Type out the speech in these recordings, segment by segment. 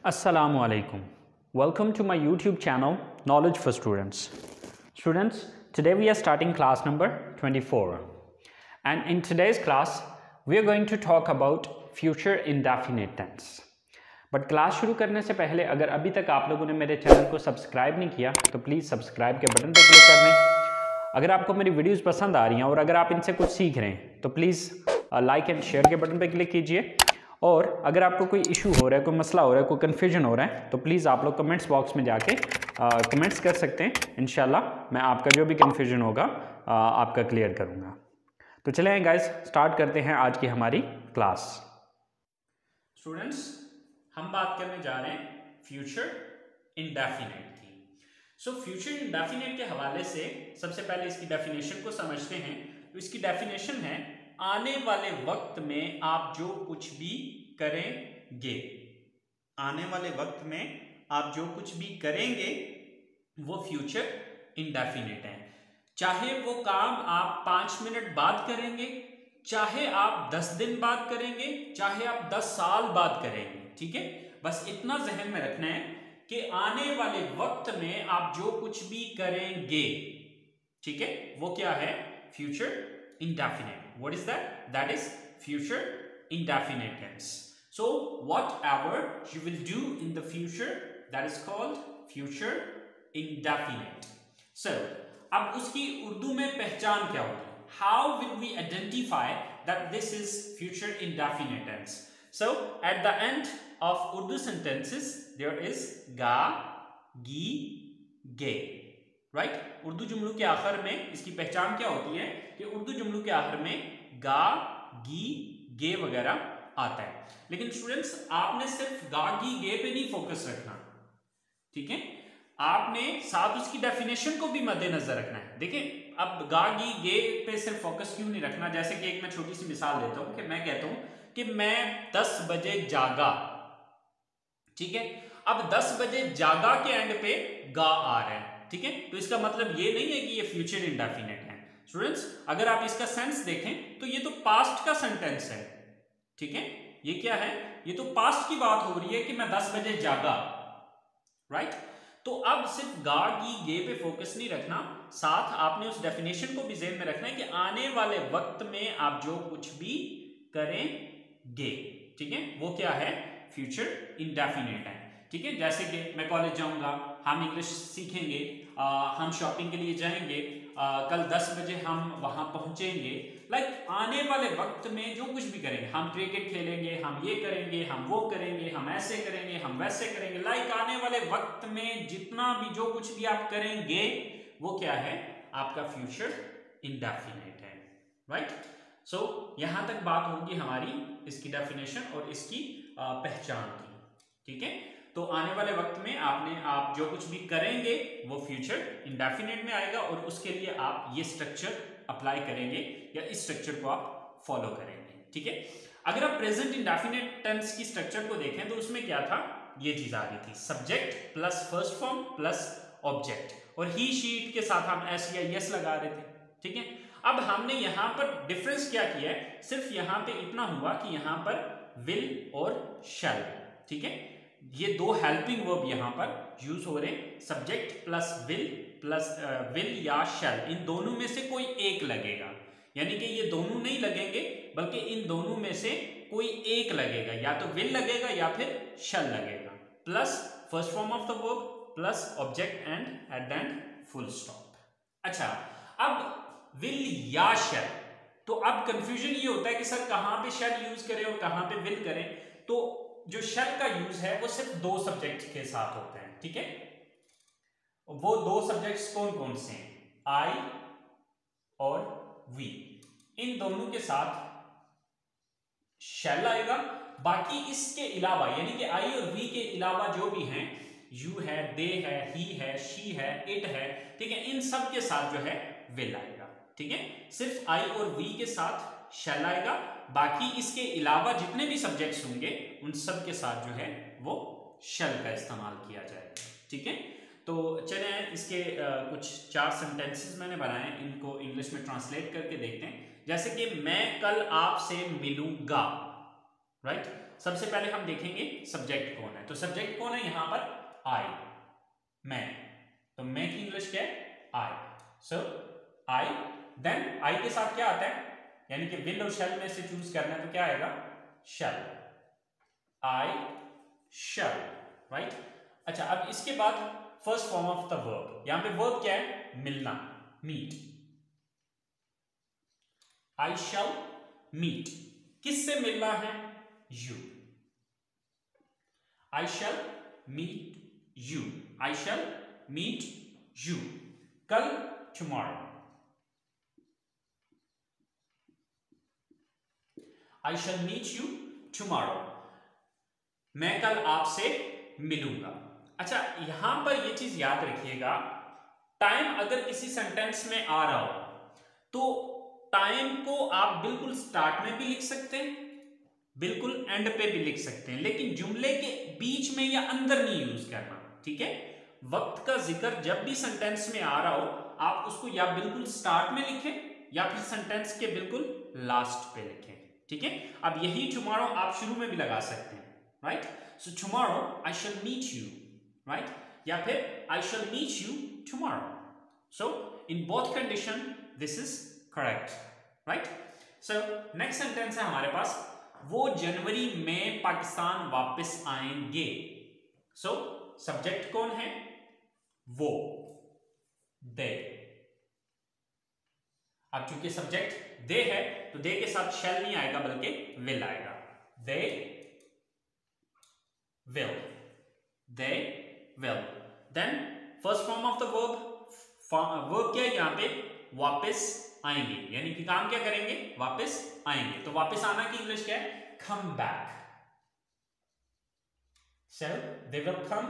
Assalamu alaikum. Welcome to my YouTube channel Knowledge for Students. Students, today we are starting class number 24. And in today's class, we are going to talk about future indefinite tense. But class शुरू करने से पहले अगर अभी तक आप लोगों ने मेरे चैनल को सब्सक्राइब नहीं किया तो प्लीज़ सब्सक्राइब के बटन पर क्लिक कर दें। अगर आपको मेरी वीडियोस पसंद आ रही हैं और अगर आप इनसे कुछ सीख रहे हैं तो प्लीज़ लाइक एंड शेयर के बटन पर क्लिक कीजिए। और अगर आपको कोई इशू हो रहा है, कोई मसला हो रहा है, कोई कन्फ्यूजन हो रहा है तो प्लीज़ आप लोग कमेंट्स बॉक्स में जाके कमेंट्स कर सकते हैं। इंशाल्लाह मैं आपका जो भी कन्फ्यूजन होगा आपका क्लियर करूँगा। तो चलें गाइस, स्टार्ट करते हैं आज की हमारी क्लास। स्टूडेंट्स, हम बात करने जा रहे हैं फ्यूचर इंडेफिनिट की। सो फ्यूचर इंडेफिनिट के हवाले से सबसे पहले इसकी डेफिनेशन को समझते हैं। तो इसकी डेफिनेशन है आने वाले वक्त में आप जो कुछ भी करेंगे, आने वाले वक्त में आप जो कुछ भी करेंगे वो फ्यूचर इंडेफिनिट है। चाहे वो काम आप 5 मिनट बाद करेंगे, चाहे आप 10 दिन बाद करेंगे, चाहे आप 10 साल बाद करेंगे। ठीक है, बस इतना जहन में रखना है कि आने वाले वक्त में आप जो कुछ भी करेंगे, ठीक है, वो क्या है? Future indefinite. What is that? That is future indefinite tense. So whatever you will do in the future, that is called future indefinite. So अब उसकी उर्दू में पहचान क्या होगी? How will we identify that this is future indefinite tense? So at the end of Urdu sentences there is ga, gi, ge. Right Urdu जुमलों के आखिर में इसकी पहचान क्या होती है कि उर्दू जुमलों के आखिर में गा, गी, गे वगैरह आता है। लेकिन स्टूडेंट्स, आपने सिर्फ गा, गी, गे पे नहीं फोकस रखना, ठीक है, आपने साथ उसकी डेफिनेशन को भी मद्देनजर रखना है। देखिए, अब गा, गी, गे पे सिर्फ फोकस क्यों नहीं रखना? जैसे कि एक मैं छोटी सी मिसाल देता हूं कि मैं कहता हूं कि मैं 10 बजे जागा, ठीक है। अब 10 बजे जागा के एंड पे गा आ रहा है, ठीक है, तो इसका मतलब ये नहीं है कि ये फ्यूचर इंडेफिनिट है। स्टूडेंट्स, अगर आप इसका सेंस देखें तो ये तो पास्ट का सेंटेंस है, ठीक है, ये क्या है? ये तो पास्ट की बात हो रही है कि मैं 10 बजे जागा, राइट। तो अब सिर्फ गा, गी, गे पे फोकस नहीं रखना, साथ आपने उस डेफिनेशन को भी ज़हन में रखना है कि आने वाले वक्त में आप जो कुछ भी करेंगे, ठीक है, वो क्या है? फ्यूचर इंडेफिनिट है, ठीक है। जैसे कि मैं कॉलेज जाऊंगा, हम इंग्लिश सीखेंगे, हम शॉपिंग के लिए जाएंगे, कल 10 बजे हम वहां पहुंचेंगे। लाइक आने वाले वक्त में जो कुछ भी करेंगे, हम क्रिकेट खेलेंगे, हम ये करेंगे, हम वो करेंगे, हम ऐसे करेंगे, हम वैसे करेंगे। लाइक आने वाले वक्त में जितना भी जो कुछ भी आप करेंगे वो क्या है? आपका फ्यूचर इंडेफिनिट है, राइट। सो यहां तक बात होगी हमारी इसकी डेफिनेशन और इसकी पहचान की, ठीक है। तो आने वाले वक्त में आप जो कुछ भी करेंगे वो फ्यूचर इंडेफिनिट में आएगा और उसके लिए आप ये स्ट्रक्चर अप्लाई करेंगे या इस स्ट्रक्चर को आप फॉलो करेंगे, ठीक है। अगर आप प्रेजेंट इंडेफिनिट टेंस की स्ट्रक्चर को देखें तो उसमें क्या था? ये चीज आ रही थी, subject plus first form plus object, और ही शी इट के साथ हम एस या यस लगा रहे थे, ठीक है। अब हमने यहां पर डिफरेंस क्या किया है? सिर्फ यहां पे इतना हुआ कि यहां पर विल और शैल, ठीक है, ये दो हेल्पिंग वर्ब यहां पर यूज हो रहे हैं। सब्जेक्ट प्लस विल या शैल, इन दोनों में से कोई एक लगेगा, यानी कि ये दोनों नहीं लगेंगे बल्कि इन दोनों में से कोई एक लगेगा, या तो विल लगेगा या फिर शैल लगेगा, plus first form of the verb plus object and at the and full stop. अच्छा, अब विल या शैल, तो अब कंफ्यूजन ये होता है कि सर कहां पे शैल यूज करें और कहां पे विल करें। तो जो शैल का यूज है वो सिर्फ दो सब्जेक्ट के साथ होता है, ठीक है। वो दो सब्जेक्ट्स कौन कौन से हैं? आई और वी, इन दोनों के साथ शैल आएगा। बाकी इसके अलावा, यानी कि आई और वी के अलावा जो भी हैं, यू है, दे है, ही है, शी है, इट है, ठीक है, इन सब के साथ जो है विल आएगा, ठीक है। सिर्फ आई और वी के साथ शैल आएगा, बाकी इसके अलावा जितने भी सब्जेक्ट्स होंगे उन सब के साथ जो है वो शैल का इस्तेमाल किया जाएगा, ठीक है। तो चलें इसके कुछ 4 सेंटेंसेस मैंने बनाए, इनको इंग्लिश में ट्रांसलेट करके देखते हैं। जैसे कि मैं कल आपसे मिलूंगा, राइट। सबसे पहले हम देखेंगे सब्जेक्ट कौन है। तो सब्जेक्ट कौन है यहाँ पर? आई, मैं। तो मैं की इंग्लिश क्या है? आई। सो आई, देन आई के साथ क्या आता है, यानी कि विल और शैल में से चूज करना है, तो क्या आएगा? शैल। आई शैल, राइट। अच्छा, अब इसके बाद first form of the verb, यहां पे वर्ब क्या है? मिलना, मीट। आई शैल मीट, किससे मिलना है? You. I shall meet you, I shall meet you. कल, tomorrow. I shall meet you tomorrow, मैं कल आपसे मिलूंगा। अच्छा, यहां पर यह चीज याद रखिएगा, टाइम अगर किसी सेंटेंस में आ रहा हो तो टाइम को आप बिल्कुल स्टार्ट में भी लिख सकते हैं, बिल्कुल एंड पे भी लिख सकते हैं, लेकिन जुमले के बीच में या अंदर नहीं यूज करना, ठीक है। वक्त का जिक्र जब भी सेंटेंस में आ रहा हो, आप उसको या बिल्कुल स्टार्ट में लिखें या फिर सेंटेंस के बिल्कुल लास्ट पे लिखें, ठीक है। अब यही टुमारो आप शुरू में भी लगा सकते हैं, right. So tomorrow I shall meet you, right, या फिर I shall meet you tomorrow. So in both condition this is correct, right. So next sentence है हमारे पास, वो जनवरी में पाकिस्तान वापस आएंगे। सो सब्जेक्ट कौन है? वो, दे। अब चूंकि सब्जेक्ट दे है तो दे के साथ शैल नहीं आएगा बल्कि विल आएगा। They will, they will. Then first form of the verb, verb क्या है यहां पे? वापस आएंगे, यानी कि काम क्या करेंगे? वापस आएंगे। तो वापस आना की इंग्लिश क्या है? come back. So they will come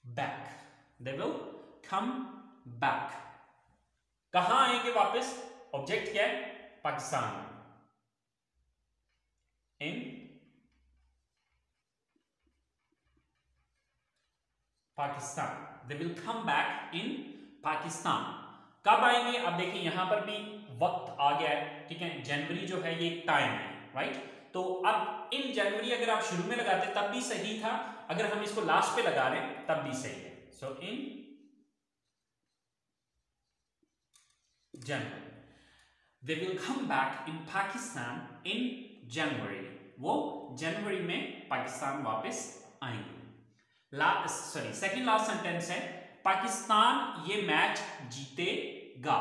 back, they will come back. कहां आएंगे वापस? ऑब्जेक्ट क्या है? Pakistan, in Pakistan. They will come back in Pakistan. कब आएंगे? अब देखिए यहां पर भी वक्त आ गया है, ठीक है। जनवरी जो है ये एक टाइम है, राइट। तो अब इन जनवरी अगर आप शुरू में लगाते तब भी सही था, अगर हम इसको लास्ट पे लगा रहे हैं तब भी सही है। सो इन जनवरी, they will come back in Pakistan in January. वो जनवरी में पाकिस्तान वापस आएंगे। सेकंड लास्ट सेंटेंस है, पाकिस्तान ये मैच जीतेगा।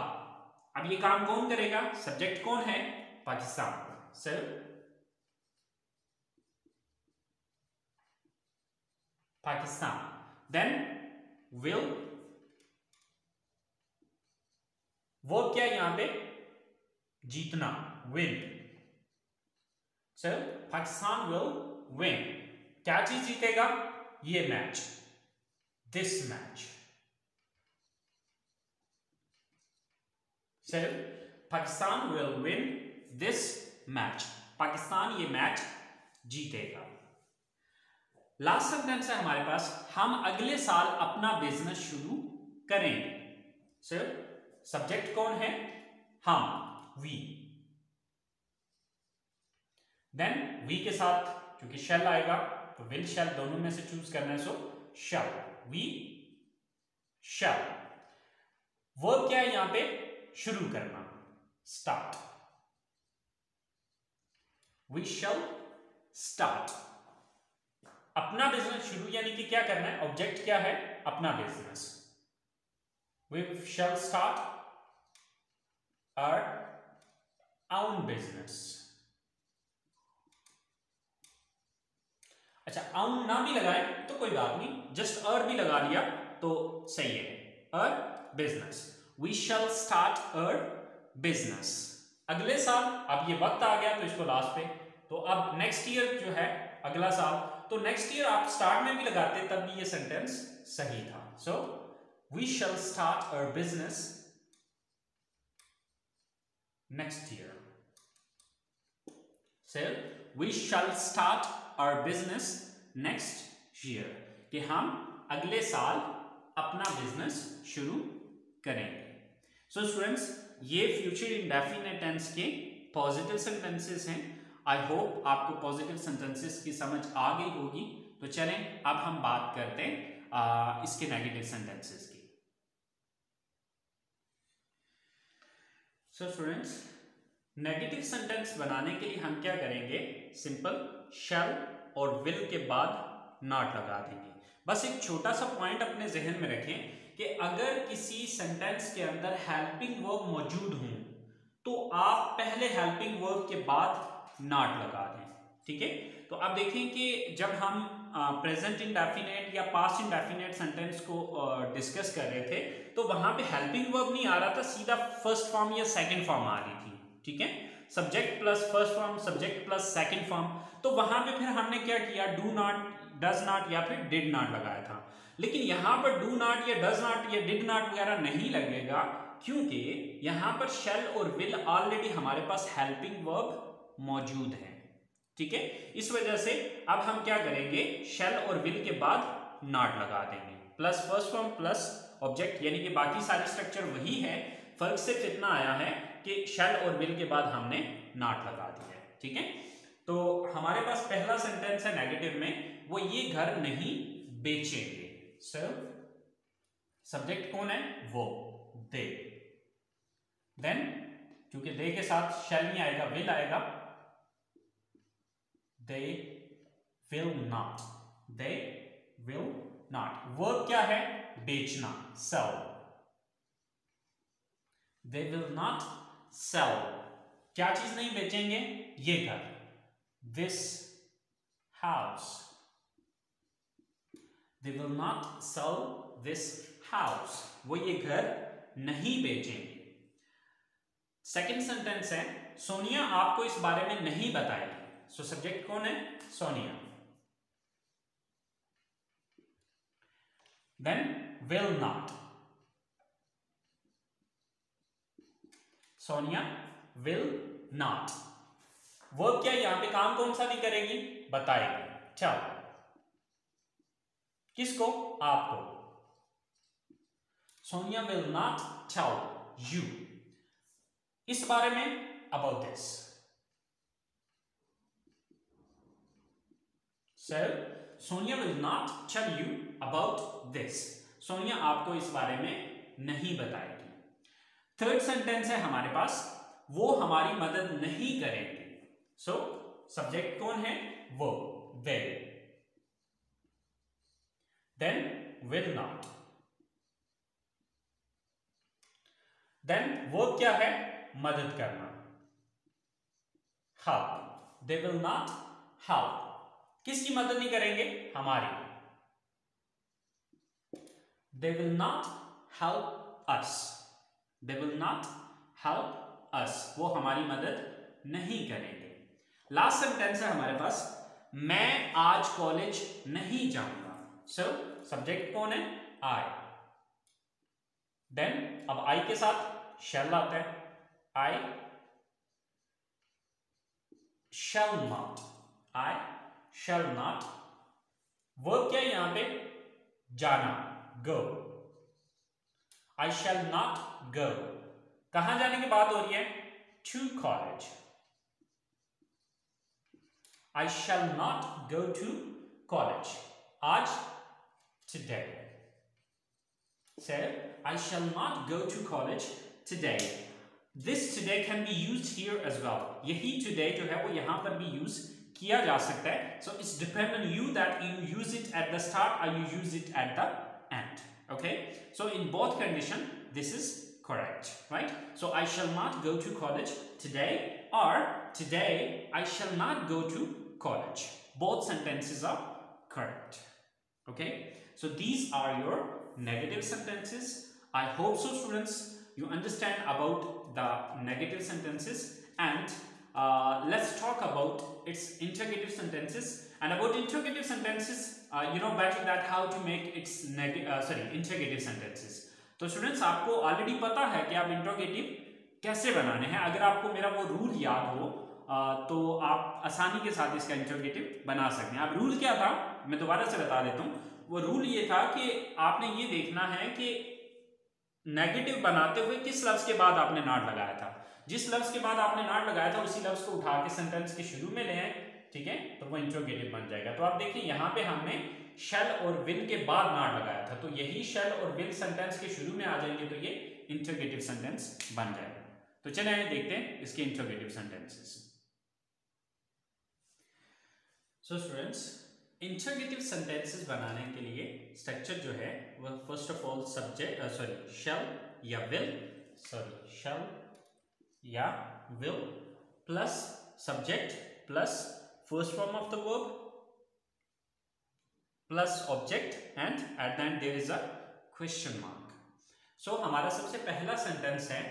अब ये काम कौन करेगा? सब्जेक्ट कौन है? पाकिस्तान। सो पाकिस्तान, देन विल, वो क्या है यहां पे? जीतना, win. So Pakistan will win. क्या चीज जीतेगा? ये match, this match. So Pakistan will win this match. Pakistan ये मैच जीतेगा। लास्ट सेंटेंस है हमारे पास, हम अगले साल अपना बिजनेस शुरू करेंगे। So सब्जेक्ट कौन है? हम, we. देन we के साथ क्योंकि shall आएगा तो will shall दोनों में से चूज करना है, सो shall, we shall। वर्ब क्या है यहां पे? शुरू करना, स्टार्ट। वी शैल स्टार्ट, अपना बिजनेस शुरू, यानी कि क्या करना है? ऑब्जेक्ट क्या है? अपना business. We shall start our own business. अच्छा, आउन ना भी लगाए तो कोई बात नहीं, जस्ट अर भी लगा दिया तो सही है। अर business, We shall start a business. अगले साल, अब ये वक्त आ गया तो इसको लास्ट पे, तो अब नेक्स्ट ईयर जो है अगला साल, तो नेक्स्ट ईयर आप स्टार्ट में भी लगाते तब भी ये सेंटेंस सही था। सो we shall start our business next year. So we shall start our business next year, कि हम अगले साल अपना बिजनेस शुरू करेंगे। सो स्टूडेंट्स, ये फ्यूचर इंडेफिनिट टेंस के पॉजिटिव सेंटेंसेस हैं। आई होप आपको पॉजिटिव सेंटेंसेस की समझ आ गई होगी। तो चलें अब हम बात करते हैं इसके नेगेटिव सेंटेंसेस की। सो स्टूडेंट्स, नेगेटिव सेंटेंस बनाने के लिए हम क्या करेंगे, सिंपल शैल और विल के बाद नॉट लगा देंगे। बस एक छोटा सा पॉइंट अपने जहन में रखें कि अगर किसी सेंटेंस के अंदर हेल्पिंग वर्ब मौजूद हो तो आप पहले हेल्पिंग वर्ब के बाद नॉट लगा दें, ठीक है। तो अब देखें कि जब हम प्रेजेंट इंडेफिनिट या पास्ट इंडेफिनिट सेंटेंस को डिस्कस कर रहे थे तो वहां पे हेल्पिंग वर्ब नहीं आ रहा था, सीधा फर्स्ट फॉर्म या सेकंड फॉर्म आ रही थी, ठीक है। Subject plus first form, subject plus second form. तो वहां पे फिर हमने क्या किया, डू नॉट, डज नॉट या फिर डिड नॉट लगाया था। लेकिन यहां पर डू नॉट या डज नॉट या डिड नॉट वगैरह नहीं लगेगा, क्योंकि यहां पर शैल और विल ऑलरेडी हमारे पास हेल्पिंग वर्ब मौजूद है, ठीक है। इस वजह से अब हम क्या करेंगे, शैल और विल के बाद नॉट लगा देंगे, plus first form plus object, यानी कि बाकी सारी स्ट्रक्चर वही है, फर्क सिर्फ इतना आया है कि शैल और विल के बाद हमने नॉट लगा दिया है, ठीक है। तो हमारे पास पहला सेंटेंस है नेगेटिव में, वो ये घर नहीं बेचेंगे। सो सब्जेक्ट कौन है, वो दे। देन क्योंकि दे के साथ शैल नहीं आएगा, विल आएगा, they will not, they will not। Verb क्या है, बेचना, sell, they will not sell। क्या चीज नहीं बेचेंगे, ये घर, this house, they will not sell this house। वो ये घर नहीं बेचेंगे। सेकंड सेंटेंस है, सोनिया आपको इस बारे में नहीं बताएगी। सो सब्जेक्ट कौन है, Sonia. Then will not, Sonia will not. Verb क्या, यहां पे काम कौन सा नहीं करेगी, बताएगी, चलो किसको, आपको। Sonia will not tell you, इस बारे में, about this. So, Sonia will not tell you about this। Sonia आपको इस बारे में नहीं बताएगी। थर्ड सेंटेंस है हमारे पास, वो हमारी मदद नहीं करेंगे। सो सब्जेक्ट कौन है, वो, they। Then will not। Then वो क्या है, मदद करना, help। They will not help। किसकी मदद नहीं करेंगे, हमारी। They will not help us। They will not help us। वो हमारी मदद नहीं करेंगे। लास्ट सेंटेंस है हमारे पास, मैं आज कॉलेज नहीं जाऊंगा। सो सब्जेक्ट कौन है, I। देन अब I के साथ shall आता है, I shall not, I shall not। Verb क्या है यहां पे, जाना, go। I shall not go। कहां जाने की बात हो रही है, to college। I shall not go to college। आज, today। So I shall not go to college today। This today can be used here as well। यही today जो है वो यहां पर भी यूज किया जा सकता है। So it's depend on you that you use it at the start or you use it at the end, okay। So in both condition this is correct, right। So I shall not go to college today, or today I shall not go to college। Both sentences are correct, okay। So these are your negative sentences। I hope so students you understand about the negative sentences, and let's talk about its interrogative sentences। And about interrogative sentences, you know better that how to make its interrogative sentences। तो students आपको already पता है कि आप interrogative कैसे बनाने हैं। अगर आपको मेरा वो रूल याद हो तो आप आसानी के साथ इसका इंट्रोगेटिव बना सकते हैं। अब रूल क्या था, मैं दोबारा से बता देता हूँ। वो रूल ये था कि आपने ये देखना है कि नेगेटिव बनाते हुए किस लफ्ज के बाद आपने नॉट लगाया था। जिस लफ्ज के बाद आपने नॉट लगाया था उसी लफ्ज को उठा के सेंटेंस के शुरू में ले आए, ठीक है, तो वो इंट्रोगेटिव बन जाएगा। तो आप देखिए यहाँ पे हमने शैल और विल के बाद नॉट लगाया था, तो यही शैल और विल सेंटेंस के शुरू में आ जाएंगे तो ये इंट्रोगेटिव सेंटेंस बन जाएगा। तो चलिए देखते हैं इसके interrogative sentences. So students, interrogative sentences बनाने के लिए स्ट्रक्चर जो है वह first of all subject shall या will plus subject plus first form of the verb plus object and at the end there is a question mark. So हमारा सबसे पहला सेंटेंस है,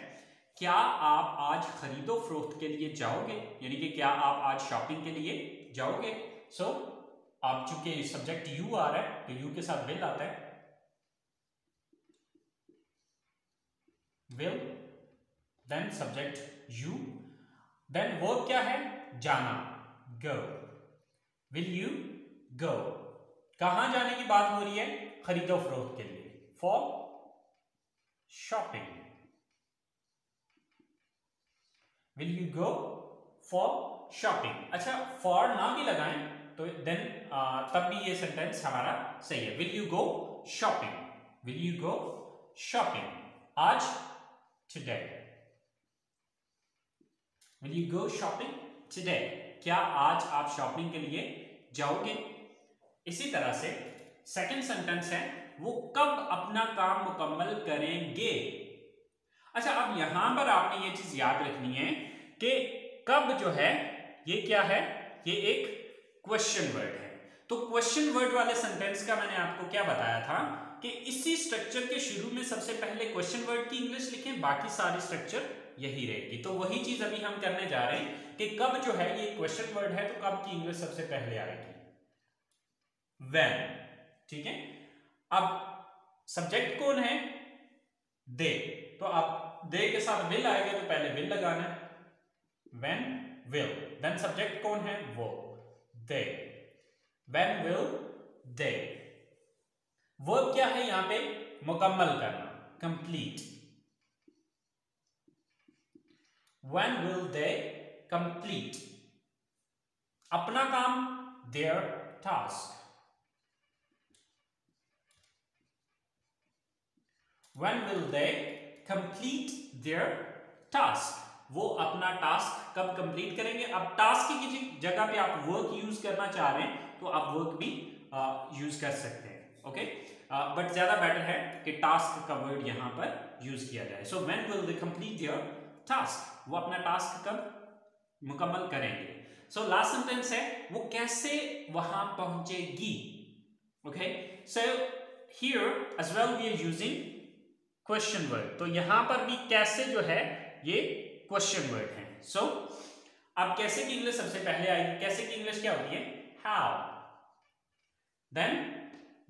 क्या आप आज खरीदो फरोख्त के लिए जाओगे, यानी कि क्या आप आज शॉपिंग के लिए जाओगे। सो आप चूंकि सब्जेक्ट यू आ रहा है तो यू के साथ विल आता है, will then subject you, then verb क्या है, जाना, गो, विल यू गो। कहां जाने की बात हो रही है, खरीदो फरोख्त के लिए, for shopping, will you go for shopping. अच्छा, फॉर ना भी लगाएं तो देन तब भी ये सेंटेंस हमारा सही है। Will you go shopping, will you go shopping, आज, today, will you go shopping today, क्या आज आप शॉपिंग के लिए जाओगे। इसी तरह से सेकंड सेंटेंस है, वो कब अपना काम मुकम्मल करेंगे। अच्छा, अब यहां पर आपने ये चीज याद रखनी है कि कब जो है ये क्या है, ये एक क्वेश्चन वर्ड है। तो क्वेश्चन वर्ड वाले सेंटेंस का मैंने आपको क्या बताया था कि इसी स्ट्रक्चर के शुरू में सबसे पहले क्वेश्चन वर्ड की इंग्लिश लिखें, बाकी सारी स्ट्रक्चर यही रहेगी। तो वही चीज अभी हम करने जा रहे हैं कि कब जो है ये क्वेश्चन वर्ड है तो कब की इंग्लिश सबसे पहले आएगी, व्हेन, ठीक है। अब सब्जेक्ट कौन है, दे, तो अब दे के साथ विल आएगा तो पहले विल लगाना है, व्हेन विल, देन सब्जेक्ट कौन है, वो, दे, व्हेन विल दे। वर्ब क्या है यहां पे, मुकम्मल करना, complete, when will they complete अपना काम, there task, when will they complete their task, वो अपना टास्क कब कंप्लीट करेंगे। अब टास्क की जगह पे आप वर्क यूज करना चाह रहे हैं तो आप वर्क भी यूज कर सकते हैं, ओके, बट ज्यादा बेटर है कि टास्क का वर्ड यहां पर यूज किया जाए। सो when will they complete their task, वो अपना टास्क कब मुकम्मल करेंगे। सो लास्ट सेंटेंस है, वो कैसे वहां पहुंचेगी, okay. So here as well we are using question word, तो यहां पर भी कैसे जो है ये क्वेश्चन वर्ड है। सो अब कैसे की इंग्लिश सबसे पहले आएगी, कैसे की इंग्लिश क्या होती है, हाउ, देन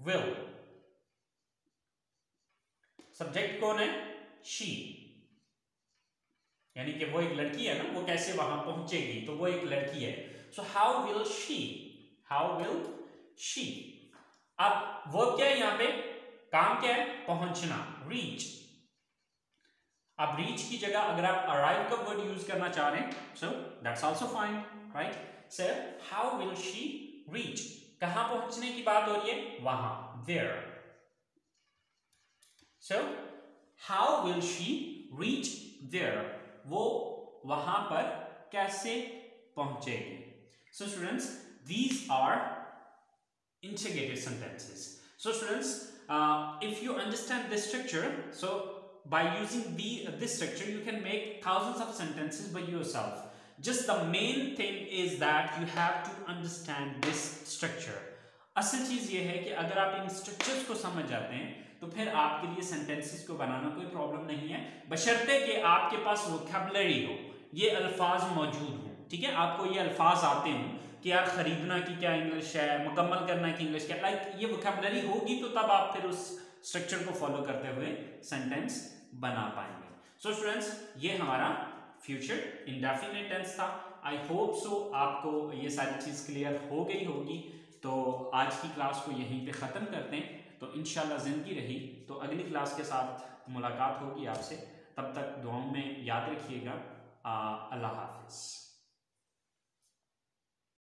विल, सब्जेक्ट कौन है, शी, यानी कि वो एक लड़की है ना, वो कैसे वहां पहुंचेगी, तो वो एक लड़की है। सो how will she, how will she. अब वर्ब क्या है यहां पे, काम क्या है, पहुंचना, रीच। अब रीच की जगह अगर आप अराइव का वर्ड यूज करना चाह रहे हैं, so that's also fine, right. Sir how will she reach, कहां पहुंचने की बात हो रही है, वहां, there. So how will she reach there, वो वहां पर कैसे पहुंचेगी। So students, these are interrogative sentences. So students, if you understand this structure, so by using this structure you can make thousands of sentences by yourself. Just the main thing is that you have to understand this structure. असल चीज ये है कि अगर आप इन structures को समझ जाते हैं तो फिर आपके लिए सेंटेंसेस को बनाना कोई प्रॉब्लम नहीं है, बशर्ते कि आपके पास वोकैबुलरी हो, ये अल्फाज मौजूद हो, ठीक है। आपको ये अल्फाज आते हों कि यार खरीदना की क्या इंग्लिश है, मुकम्मल करना की इंग्लिश क्या, लाइक ये वोकैबुलरी होगी तो तब आप फिर उस स्ट्रक्चर को फॉलो करते हुए सेंटेंस बना पाएंगे। सो स्टूडेंट्स, ये हमारा फ्यूचर इंडेफिनिट टेंस था। आई होप सो आपको ये सारी चीज़ क्लियर हो गई होगी। तो आज की क्लास को यहीं पे ख़त्म करते हैं। तो इंशाल्लाह ज़िंदगी रही तो अगली क्लास के साथ मुलाकात होगी आपसे। तब तक दुआओं में याद रखिएगा। अल्लाह हाफिज़।